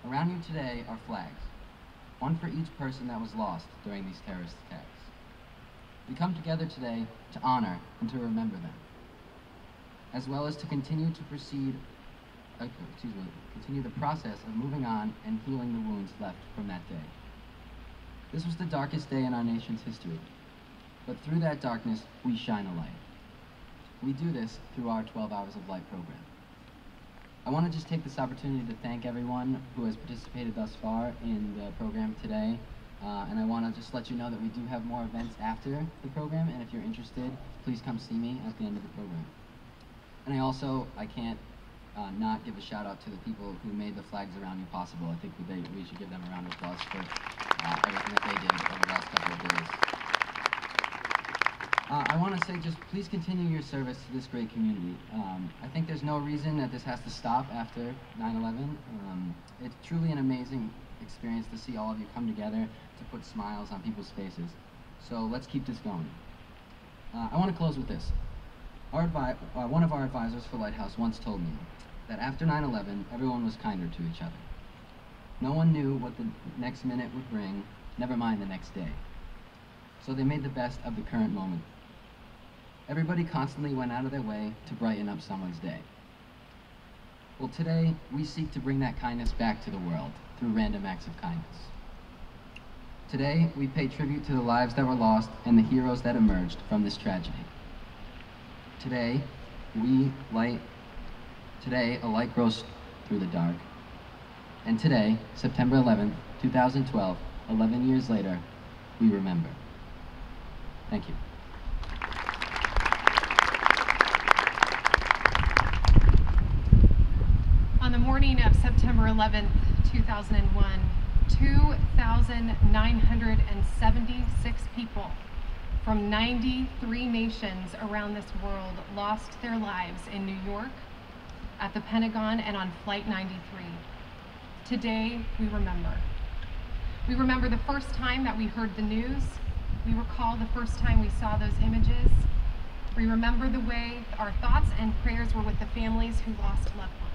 Around you today are flags, one for each person that was lost during these terrorist attacks. We come together today to honor and to remember them, as well as to continue to continue the process of moving on and healing the wounds left from that day. This was the darkest day in our nation's history, but through that darkness, we shine a light. We do this through our 12 Hours of Light program. I want to just take this opportunity to thank everyone who has participated thus far in the program today, and I want to just let you know that we do have more events after the program, and if you're interested, please come see me at the end of the program. And I can't not give a shout out to the people who made the flags around you possible. I think we should give them a round of applause for everything that they did over the last couple of days. I want to say just please continue your service to this great community. I think there's no reason that this has to stop after 9/11. It's truly an amazing experience to see all of you come together to put smiles on people's faces. So let's keep this going. I want to close with this. One of our advisors for Lighthouse once told me that after 9/11, everyone was kinder to each other. No one knew what the next minute would bring, never mind the next day. So they made the best of the current moment. Everybody constantly went out of their way to brighten up someone's day. Well, today, we seek to bring that kindness back to the world through random acts of kindness. Today, we pay tribute to the lives that were lost and the heroes that emerged from this tragedy. Today, a light grows through the dark. And today, September 11th, 2012, 11 years later, we remember. Thank you. On the morning of September 11th, 2001, 2,976 people from 93 nations around this world lost their lives in New York, at the Pentagon, and on Flight 93. Today, we remember. We remember the first time that we heard the news. We recall the first time we saw those images. We remember the way our thoughts and prayers were with the families who lost loved ones.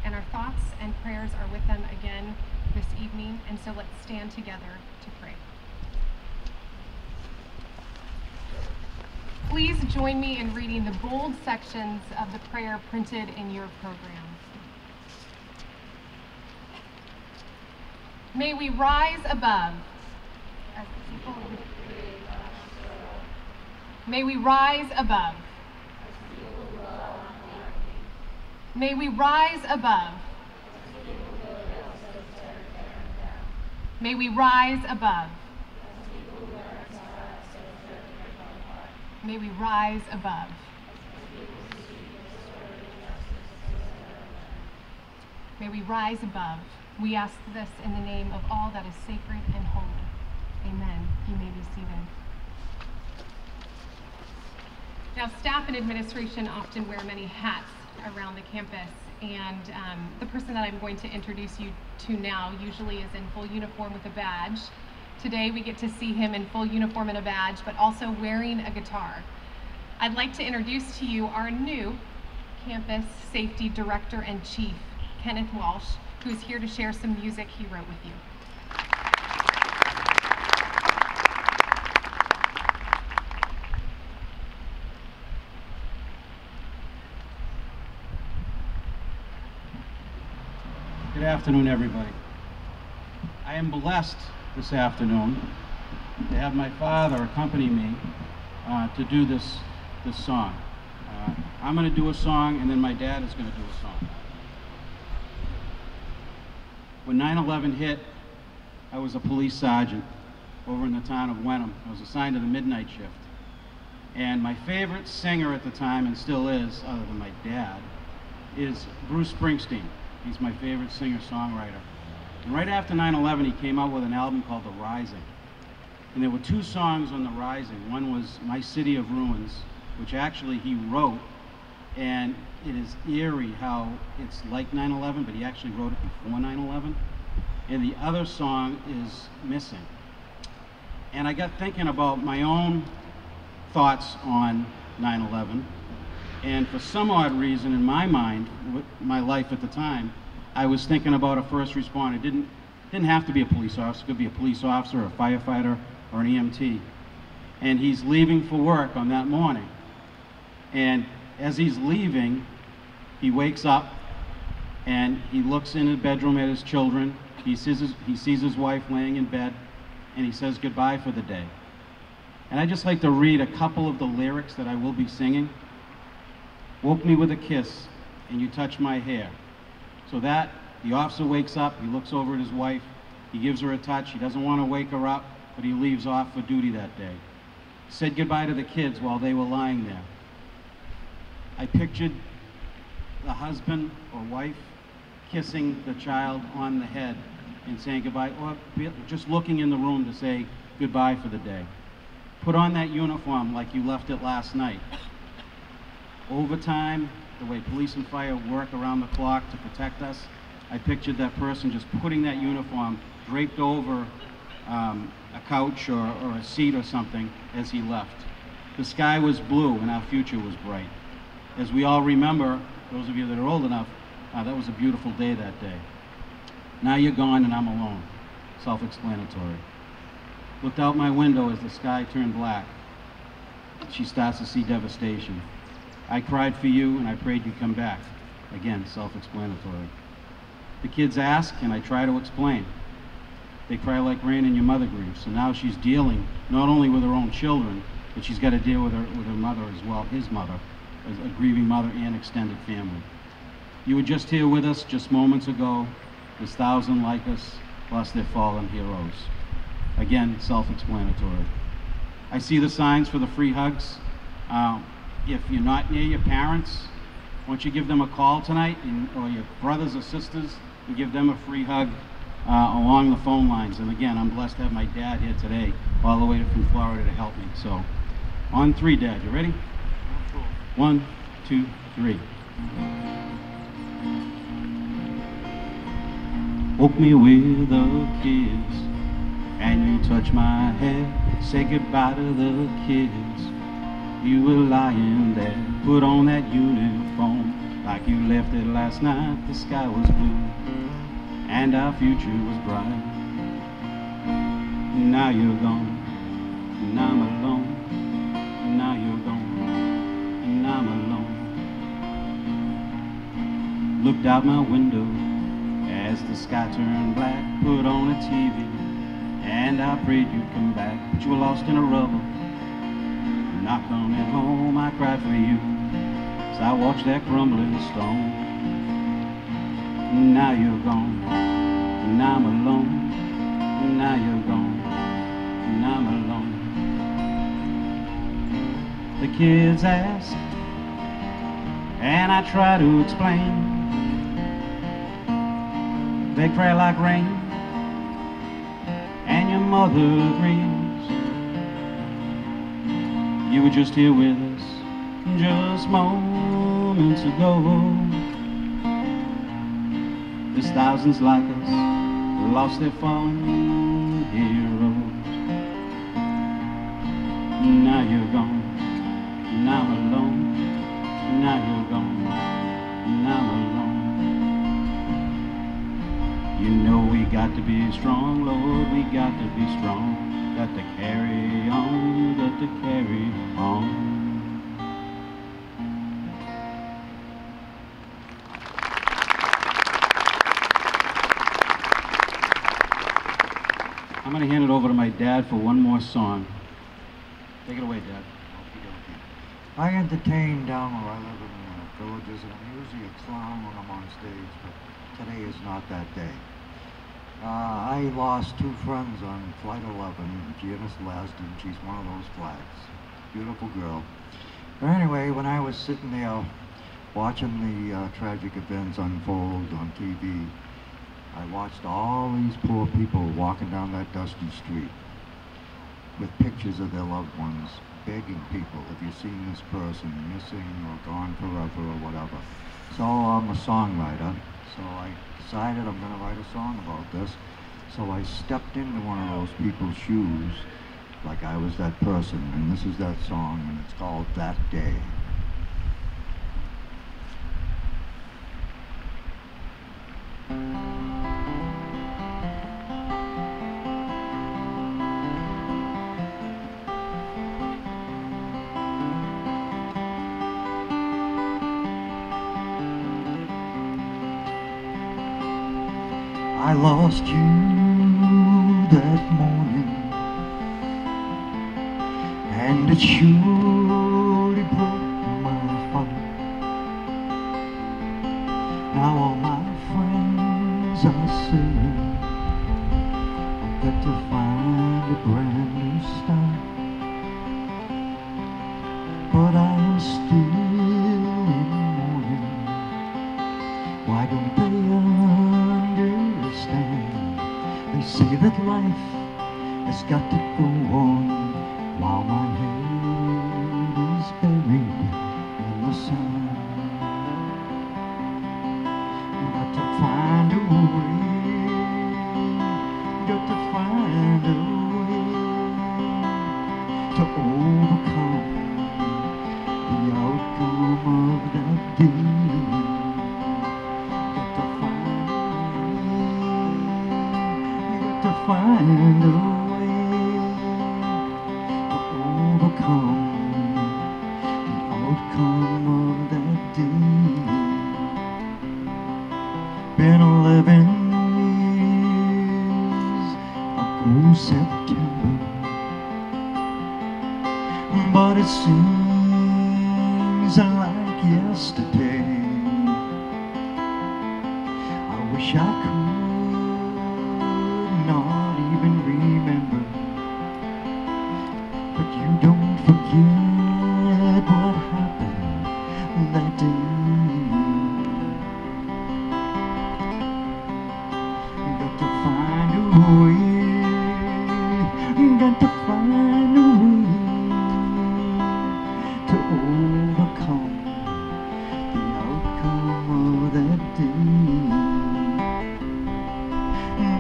And our thoughts and prayers are with them again this evening, and so let's stand together to pray. Please join me in reading the bold sections of the prayer printed in your program. May we rise above. May we rise above. May we rise above. May we rise above. May we rise above. May we rise above. We ask this in the name of all that is sacred and holy. Amen. You may be seated. Now, staff and administration often wear many hats around the campus, and the person that I'm going to introduce you to now usually is in full uniform with a badge. Today we get to see him in full uniform and a badge, but also wearing a guitar. I'd like to introduce to you our new campus safety director and chief, Kenneth Walsh, who is here to share some music he wrote with you. Good afternoon, everybody. I am blessed this afternoon to have my father accompany me to do this song. I'm going to do a song, and then my dad is going to do a song. When 9/11 hit, I was a police sergeant over in the town of Wenham. I was assigned to the midnight shift. And my favorite singer at the time, and still is, other than my dad, is Bruce Springsteen. He's my favorite singer-songwriter. And right after 9/11, he came out with an album called The Rising. And there were two songs on The Rising. One was My City of Ruins, which actually he wrote, and it is eerie how it's like 9/11, but he actually wrote it before 9/11. And the other song is Missing. And I got thinking about my own thoughts on 9/11, and for some odd reason in my mind, with my life at the time, I was thinking about a first responder. It didn't have to be a police officer. It could be a police officer, a firefighter, or an EMT. And he's leaving for work on that morning. And as he's leaving, he wakes up and he looks in his bedroom at his children. He sees his wife laying in bed, and he says goodbye for the day. And I'd just like to read a couple of the lyrics that I will be singing. Woke me with a kiss, and you touched my hair. So that, the officer wakes up, he looks over at his wife, he gives her a touch, he doesn't want to wake her up, but he leaves off for duty that day. Said goodbye to the kids while they were lying there. I pictured the husband or wife kissing the child on the head and saying goodbye, or just looking in the room to say goodbye for the day. Put on that uniform like you left it last night. Overtime, the way police and fire work around the clock to protect us, I pictured that person just putting that uniform draped over a couch or a seat or something as he left. The sky was blue and our future was bright. As we all remember, those of you that are old enough, that was a beautiful day that day. Now you're gone and I'm alone. Self-explanatory. Looked out my window as the sky turned black. She starts to see devastation. I cried for you and I prayed you'd come back. Again, self-explanatory. The kids ask and I try to explain. They cry like rain and your mother grieves. So now she's dealing not only with her own children, but she's got to deal with her mother as well, his mother, as a grieving mother and extended family. You were just here with us just moments ago. There's thousands like us, lost their fallen heroes. Again, self-explanatory. I see the signs for the free hugs. If you're not near your parents, why don't you give them a call tonight, or your brothers or sisters, and give them a free hug along the phone lines. And again, I'm blessed to have my dad here today, all the way from Florida to help me. So, on three, Dad, you ready? 1, 2, 3. Woke me with a kiss, and you touched my hair, say goodbye to the kids. You were lying there, put on that uniform, like you left it last night. The sky was blue, and our future was bright. Now you're gone, and I'm alone. Now you're gone, and I'm alone. Looked out my window as the sky turned black, put on a TV, and I prayed you'd come back, but you were lost in a rubble. Not coming home, I cried for you, as I watched that crumbling stone. Now you're gone, and I'm alone. Now you're gone, and I'm alone. The kids ask, and I try to explain. They cry like rain, and your mother agrees. You were just here with us, just moments ago. There's thousands like us, lost their fallen heroes. Now you're gone, and I'm alone. Now you're gone, and I'm alone. You know we got to be strong, Lord, we got to be strong. Got to carry on, got to carry on. I'm going to hand it over to my dad for one more song. Take it away, Dad. I entertain down where I live in villages, and I'm usually a clown when I'm on stage, but today is not that day. I lost 2 friends on Flight 11, Janice Laston. She's one of those flags. Beautiful girl. But anyway, when I was sitting there watching the tragic events unfold on TV, I watched all these poor people walking down that dusty street with pictures of their loved ones, begging people, have you seen this person missing or gone forever or whatever. So I'm a songwriter, so I decided I'm going to write a song about this. So I stepped into one of those people's shoes like I was that person, and this is that song, and it's called That Day. I lost you that morning, and it surely broke my heart. Now all my friends are saying I've got to find a brand new start, but I am still in mourning. Why don't they understand? They say that life has got to go on while my head is buried in the sun. Got to find a way, got to find a way to overcome the outcome of that day. Got to find a way to overcome the outcome of that day. Been 11 years ago September, but it seems like yesterday. I wish I could not even remember, but you don't forget what happened that day. Got to find a way, got to find a way to overcome the outcome of that day.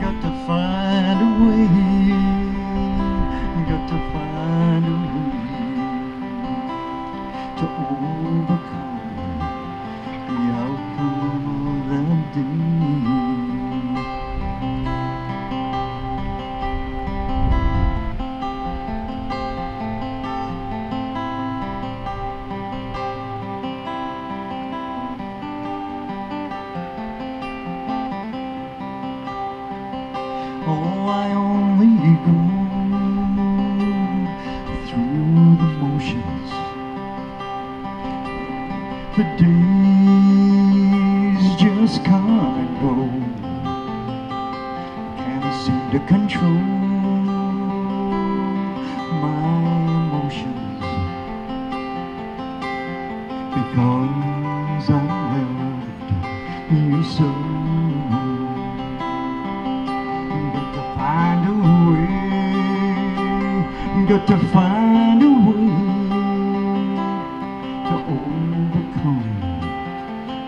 Got to find a way, got to find a way to overcome the outcome of that day. Oh, I only go through the motions. The days just come and go. Can't seem to control my emotions, because I loved you so. Find a way, got to find a way to overcome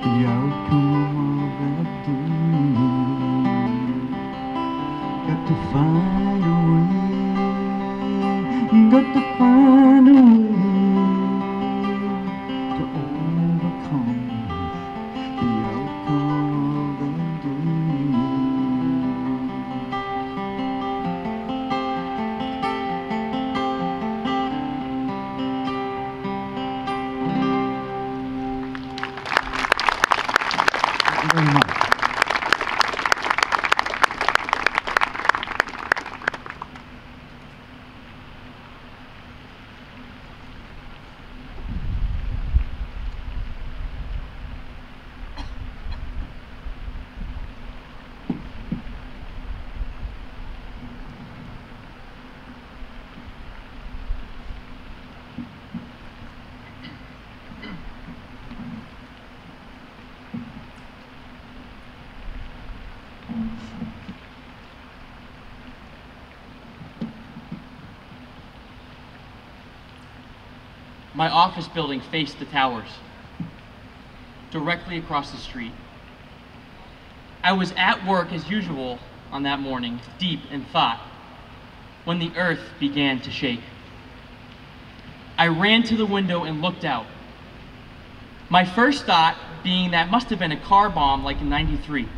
the outcome of that day. Got to find a way, got to find a way to overcome the outcome of that day. Very much. My office building faced the towers, directly across the street. I was at work as usual on that morning, deep in thought, when the earth began to shake. I ran to the window and looked out. My first thought being that must have been a car bomb like in '93.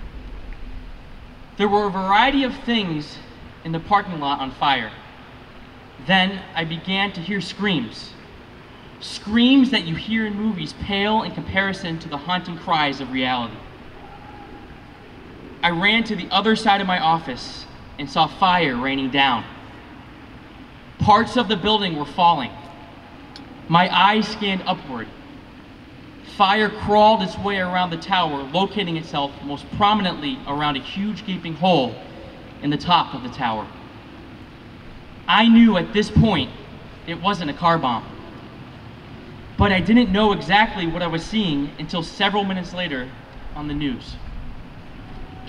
There were a variety of things in the parking lot on fire. Then I began to hear screams. Screams that you hear in movies pale in comparison to the haunting cries of reality. I ran to the other side of my office and saw fire raining down. Parts of the building were falling. My eyes scanned upward. Fire crawled its way around the tower, locating itself most prominently around a huge gaping hole in the top of the tower. I knew at this point it wasn't a car bomb, but I didn't know exactly what I was seeing until several minutes later on the news.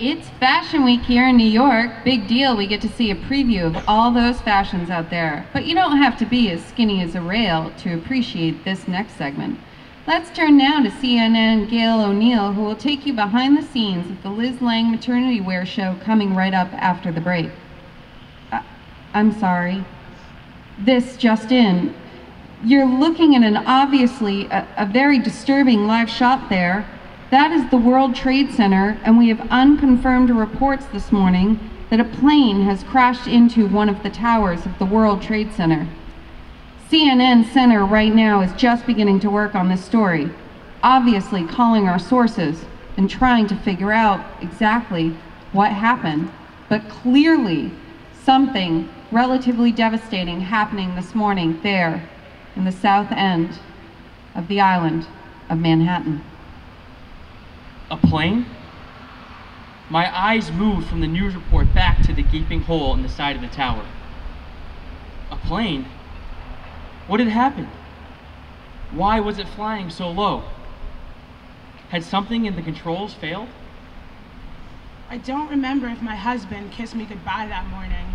It's Fashion Week here in New York. Big deal, we get to see a preview of all those fashions out there. But you don't have to be as skinny as a rail to appreciate this next segment. Let's turn now to CNN Gail O'Neill, who will take you behind the scenes of the Liz Lang maternity wear show coming right up after the break. I'm sorry. This just in. You're looking at an obviously a very disturbing live shot there. That is the World Trade Center, and we have unconfirmed reports this morning that a plane has crashed into one of the towers of the World Trade Center. CNN Center right now is just beginning to work on this story, obviously calling our sources and trying to figure out exactly what happened, but clearly something relatively devastating happening this morning there in the south end of the island of Manhattan. A plane? My eyes moved from the news report back to the gaping hole in the side of the tower. A plane? What had happened? Why was it flying so low? Had something in the controls failed? I don't remember if my husband kissed me goodbye that morning.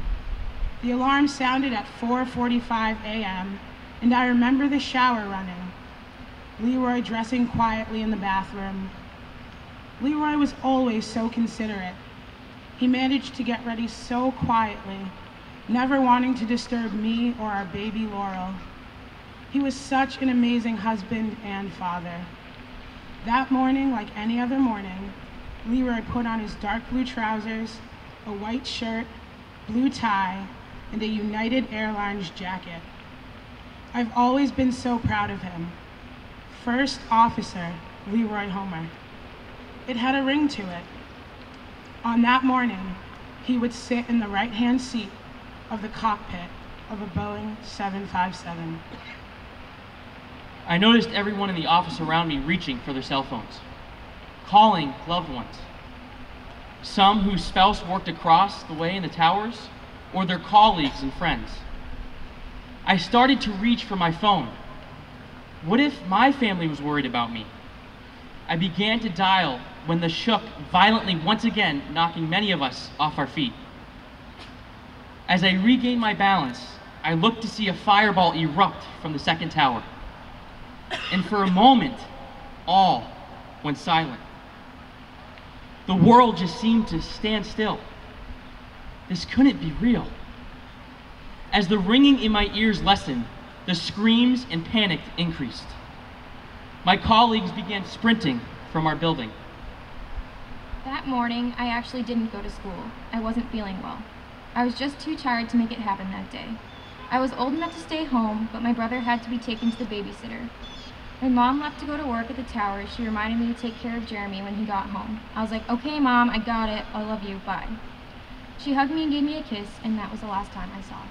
The alarm sounded at 4:45 a.m., and I remember the shower running. Leroy dressing quietly in the bathroom. Leroy was always so considerate. He managed to get ready so quietly, never wanting to disturb me or our baby Laurel. He was such an amazing husband and father. That morning, like any other morning, Leroy put on his dark blue trousers, a white shirt, blue tie, and a United Airlines jacket. I've always been so proud of him. First Officer Leroy Homer. It had a ring to it. On that morning, he would sit in the right-hand seat of the cockpit of a Boeing 757. I noticed everyone in the office around me reaching for their cell phones, calling loved ones. Some whose spouse worked across the way in the towers, or their colleagues and friends. I started to reach for my phone. What if my family was worried about me? I began to dial when the shook violently once again, knocking many of us off our feet. As I regained my balance, I looked to see a fireball erupt from the second tower. And for a moment, all went silent. The world just seemed to stand still. This couldn't be real. As the ringing in my ears lessened, the screams and panic increased. My colleagues began sprinting from our building. That morning, I actually didn't go to school. I wasn't feeling well. I was just too tired to make it happen that day. I was old enough to stay home, but my brother had to be taken to the babysitter. My mom left to go to work at the tower. She reminded me to take care of Jeremy when he got home. I was like, okay, Mom, I got it. I love you. Bye. She hugged me and gave me a kiss, and that was the last time I saw her.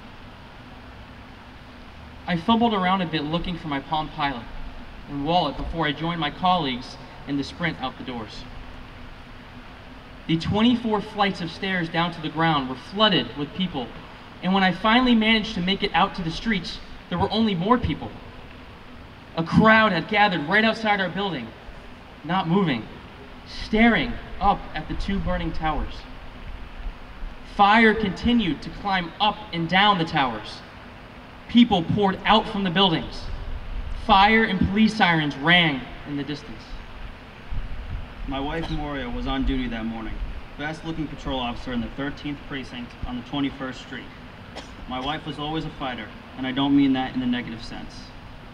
I fumbled around a bit looking for my Palm Pilot and wallet before I joined my colleagues in the sprint out the doors. The 24 flights of stairs down to the ground were flooded with people, and when I finally managed to make it out to the streets, there were only more people. A crowd had gathered right outside our building, not moving, staring up at the two burning towers. Fire continued to climb up and down the towers. People poured out from the buildings. Fire and police sirens rang in the distance. My wife Moria was on duty that morning, best-looking patrol officer in the 13th precinct on the 21st Street. My wife was always a fighter, and I don't mean that in the negative sense.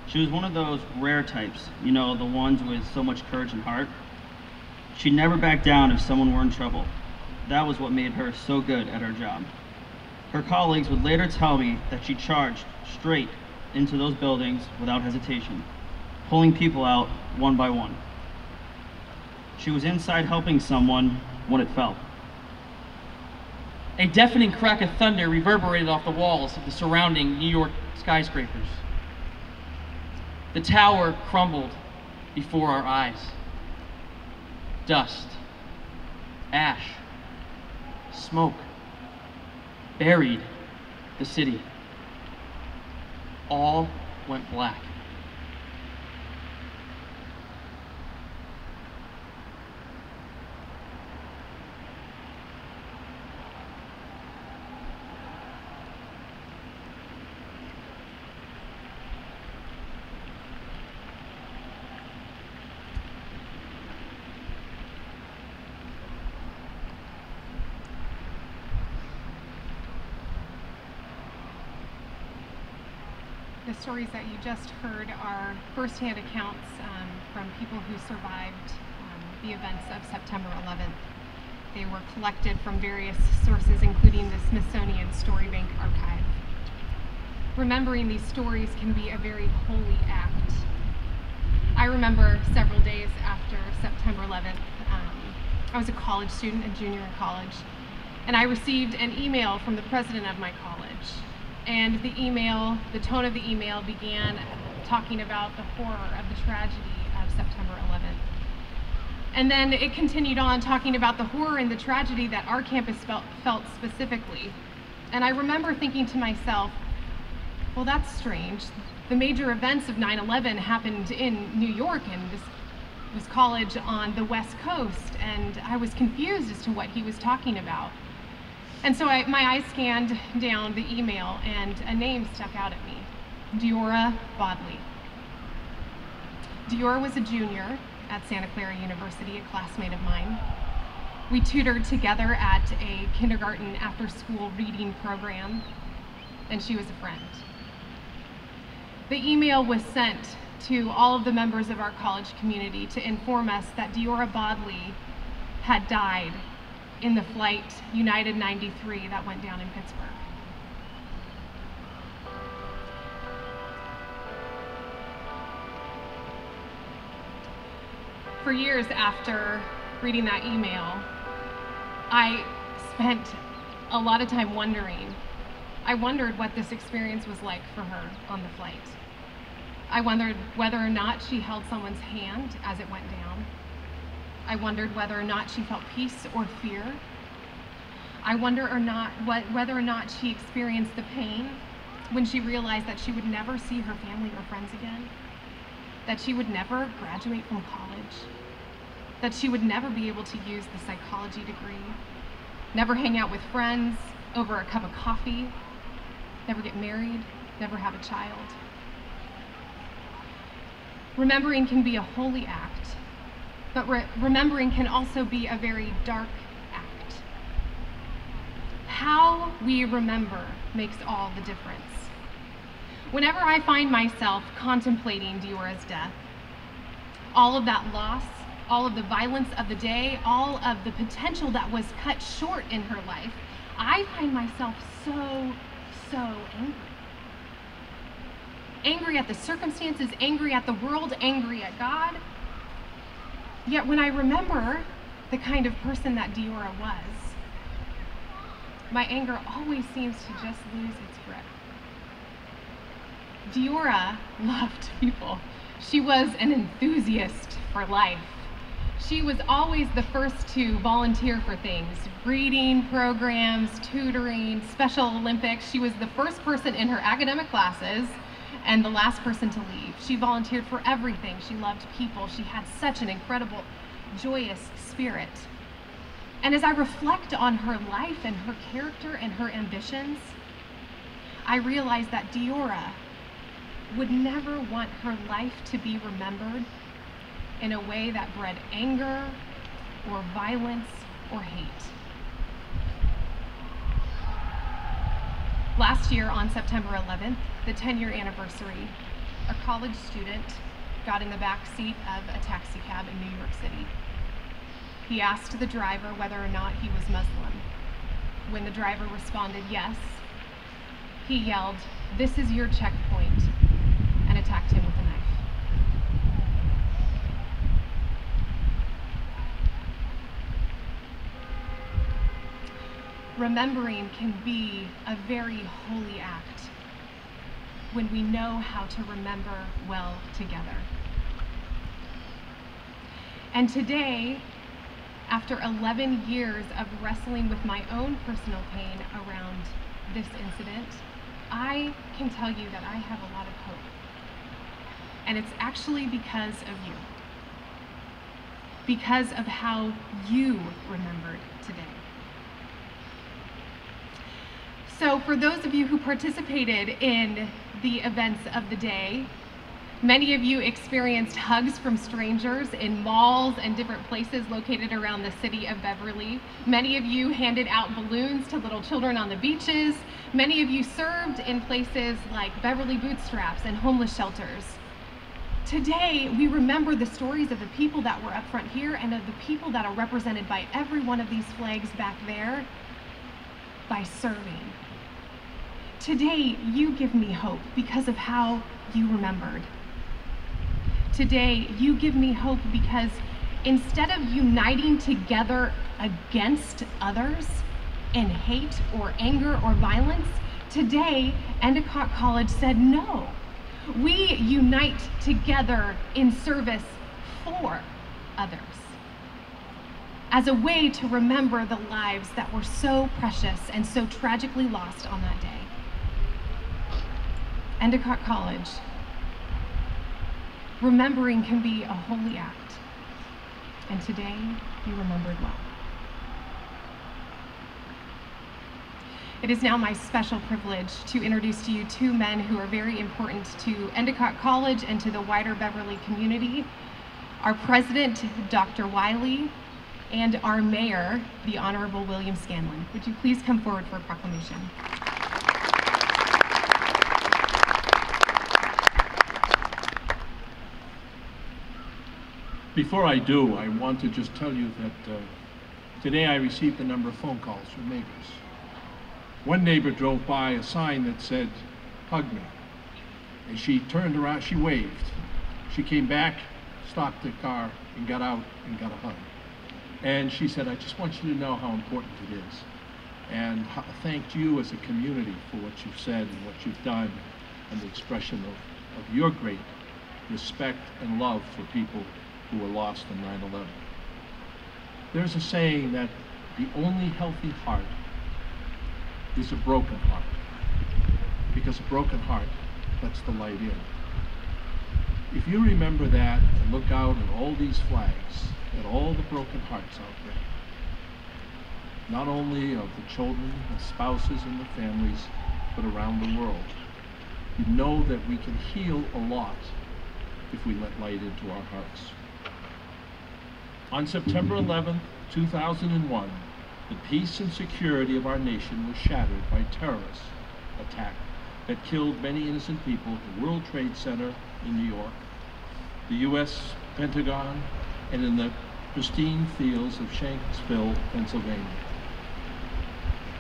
She was one of those rare types, you know, the ones with so much courage and heart. She'd never back down if someone were in trouble. That was what made her so good at her job. Her colleagues would later tell me that she charged straight into those buildings without hesitation, pulling people out one by one. She was inside helping someone when it fell. A deafening crack of thunder reverberated off the walls of the surrounding New York skyscrapers. The tower crumbled before our eyes. Dust, ash, smoke buried the city. All went black. The stories that you just heard are firsthand accounts from people who survived the events of September 11th. They were collected from various sources, including the Smithsonian Story Bank archive. Remembering these stories can be a very holy act. I remember several days after September 11th, I was a college student, a junior in college, and I received an email from the president of my college. And the tone of the email began talking about the horror of the tragedy of September 11th. And then it continued on talking about the horror and the tragedy that our campus felt specifically. And I remember thinking to myself, well, that's strange. The major events of 9/11 happened in New York, and this was college on the West Coast, and I was confused as to what he was talking about. And so my eyes scanned down the email, and a name stuck out at me, Deora Bodley. Deora was a junior at Santa Clara University, a classmate of mine. We tutored together at a kindergarten after-school reading program, and she was a friend. The email was sent to all of the members of our college community to inform us that Deora Bodley had died in the flight United 93 that went down in Pittsburgh. For years after reading that email, I spent a lot of time wondering. I wondered what this experience was like for her on the flight. I wondered whether or not she held someone's hand as it went down. I wondered whether or not she felt peace or fear. I wonder whether or not she experienced the pain when she realized that she would never see her family or friends again, that she would never graduate from college, that she would never be able to use the psychology degree, never hang out with friends over a cup of coffee, never get married, never have a child. Remembering can be a holy act. But remembering can also be a very dark act. How we remember makes all the difference. Whenever I find myself contemplating Deora's death, all of that loss, all of the violence of the day, all of the potential that was cut short in her life, I find myself so angry. Angry at the circumstances, angry at the world, angry at God. Yet when I remember the kind of person that Deora was, my anger always seems to just lose its grip. Deora loved people. She was an enthusiast for life. She was always the first to volunteer for things, reading programs, tutoring, Special Olympics. She was the first person in her academic classes and the last person to leave. She volunteered for everything. She loved people. She had such an incredible, joyous spirit. And as I reflect on her life and her character and her ambitions, I realize that Deora would never want her life to be remembered in a way that bred anger or violence or hate. Last year on September 11th, the 10-year anniversary, a college student got in the back seat of a taxi cab in New York City. He asked the driver whether or not he was Muslim. When the driver responded yes, he yelled, "This is your checkpoint," and attacked him with a knife. remembering can be a very holy act when we know how to remember well together. And today, after 11 years of wrestling with my own personal pain around this incident, I can tell you that I have a lot of hope. And it's actually because of you. Because of how you remembered today. So for those of you who participated in the events of the day, many of you experienced hugs from strangers in malls and different places located around the city of Beverly. Many of you handed out balloons to little children on the beaches. Many of you served in places like Beverly Bootstraps and homeless shelters. Today, we remember the stories of the people that were up front here and of the people that are represented by every one of these flags back there by serving. Today, you give me hope because of how you remembered. Today, you give me hope because instead of uniting together against others in hate or anger or violence, today, Endicott College said no. We unite together in service for others as a way to remember the lives that were so precious and so tragically lost on that day. Endicott College, remembering can be a holy act, and today you remembered well. It is now my special privilege to introduce to you two men who are very important to Endicott College and to the wider Beverly community. Our president, Dr. Wiley, and our mayor, the Honorable William Scanlon. Would you please come forward for a proclamation? Before I do, I want to just tell you that today I received a number of phone calls from neighbors. One neighbor drove by a sign that said, "Hug me." And she turned around, she waved. She came back, stopped the car, and got out and got a hug. And she said, "I just want you to know how important it is. And thanked you as a community for what you've said and what you've done and the expression of your great respect and love for people who were lost in 9/11. There's a saying that the only healthy heart is a broken heart, because a broken heart lets the light in. If you remember that and look out at all these flags, at all the broken hearts out there, not only of the children, the spouses, and the families, but around the world, you know that we can heal a lot if we let light into our hearts. On September 11th, 2001, the peace and security of our nation was shattered by terrorist attack that killed many innocent people at the World Trade Center in New York, the U.S. Pentagon, and in the pristine fields of Shanksville, Pennsylvania.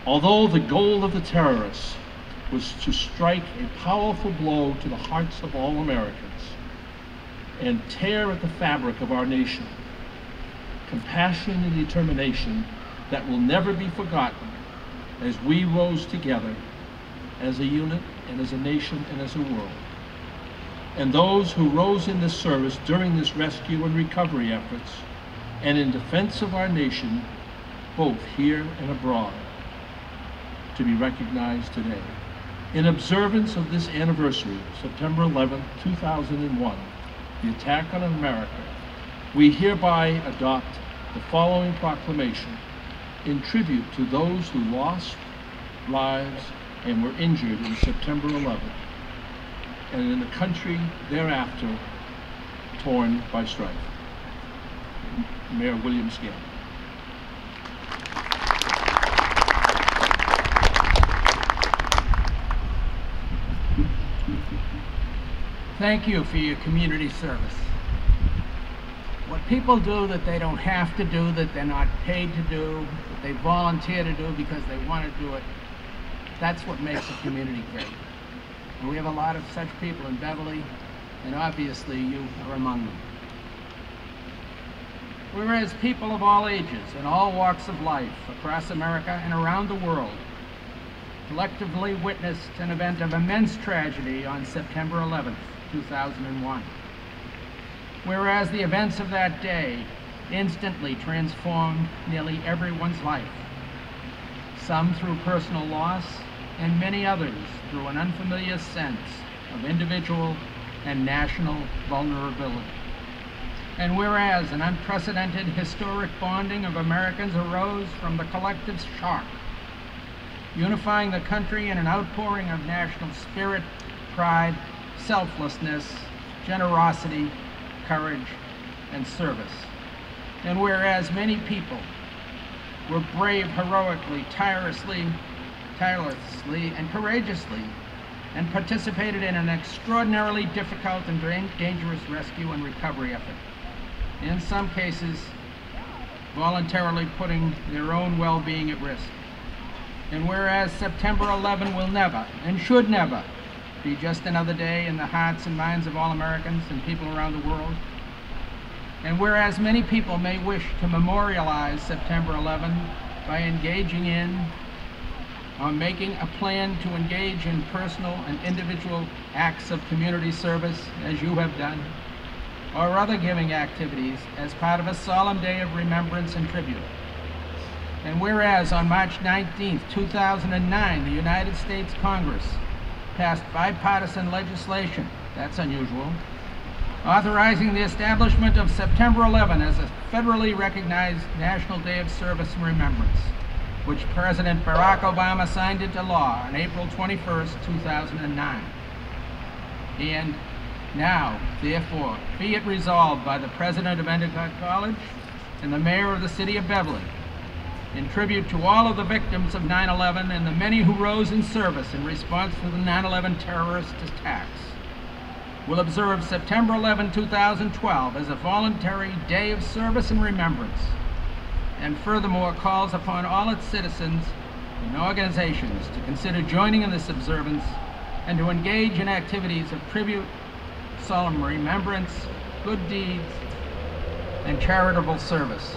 Although the goal of the terrorists was to strike a powerful blow to the hearts of all Americans and tear at the fabric of our nation, compassion and determination that will never be forgotten as we rose together as a unit and as a nation and as a world. And those who rose in this service during this rescue and recovery efforts and in defense of our nation, both here and abroad, to be recognized today. In observance of this anniversary, September 11, 2001, the attack on America, we hereby adopt the following proclamation in tribute to those who lost lives and were injured in September 11th, and in the country thereafter torn by strife. Mayor William Scanlon. Thank you for your community service. What people do that they don't have to do, that they're not paid to do, that they volunteer to do because they want to do it, that's what makes a community great. And we have a lot of such people in Beverly, and obviously you are among them. Whereas people of all ages and all walks of life across America and around the world collectively witnessed an event of immense tragedy on September 11th, 2001. Whereas the events of that day instantly transformed nearly everyone's life, some through personal loss and many others through an unfamiliar sense of individual and national vulnerability. And whereas an unprecedented historic bonding of Americans arose from the collective shock, unifying the country in an outpouring of national spirit, pride, selflessness, generosity, courage, and service. And whereas many people were brave heroically, tirelessly, and courageously, and participated in an extraordinarily difficult and dangerous rescue and recovery effort, in some cases voluntarily putting their own well-being at risk. And whereas September 11 will never and should never be just another day in the hearts and minds of all Americans and people around the world, and whereas many people may wish to memorialize September 11 by engaging in or making a plan to engage in personal and individual acts of community service, as you have done, or other giving activities as part of a solemn day of remembrance and tribute. And whereas on March 19, 2009, the United States Congress passed bipartisan legislation, that's unusual, authorizing the establishment of September 11 as a federally recognized National Day of Service and Remembrance, which President Barack Obama signed into law on April 21, 2009. And now, therefore, be it resolved by the President of Endicott College and the Mayor of the City of Beverly, in tribute to all of the victims of 9/11 and the many who rose in service in response to the 9/11 terrorist attacks, will observe September 11, 2012 as a voluntary day of service and remembrance, and furthermore calls upon all its citizens and organizations to consider joining in this observance and to engage in activities of tribute, solemn remembrance, good deeds, and charitable service.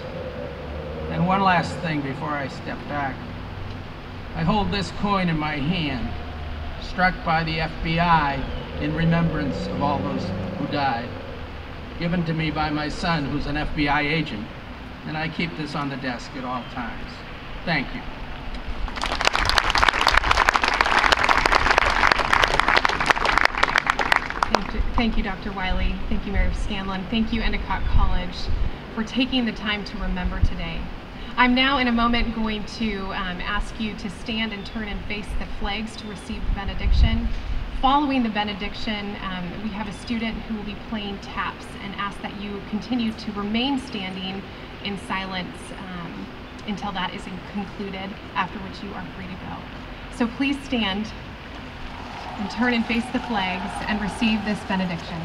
And one last thing before I step back. I hold this coin in my hand, struck by the FBI in remembrance of all those who died, given to me by my son, who's an FBI agent, and I keep this on the desk at all times. Thank you. Thank you, Dr. Wiley. Thank you, Mayor Scanlon. Thank you, Endicott College, for taking the time to remember today. I'm now in a moment going to ask you to stand and turn and face the flags to receive the benediction. Following the benediction, we have a student who will be playing taps and ask that you continue to remain standing in silence until that is concluded, after which you are free to go. So please stand and turn and face the flags and receive this benediction.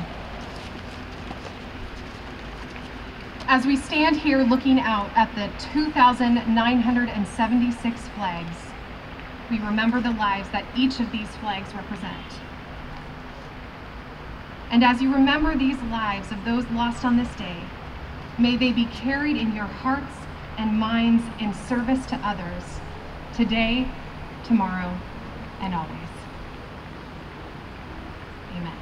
As we stand here looking out at the 2,976 flags, we remember the lives that each of these flags represent. And as you remember these lives of those lost on this day, may they be carried in your hearts and minds in service to others, today, tomorrow, and always. Amen.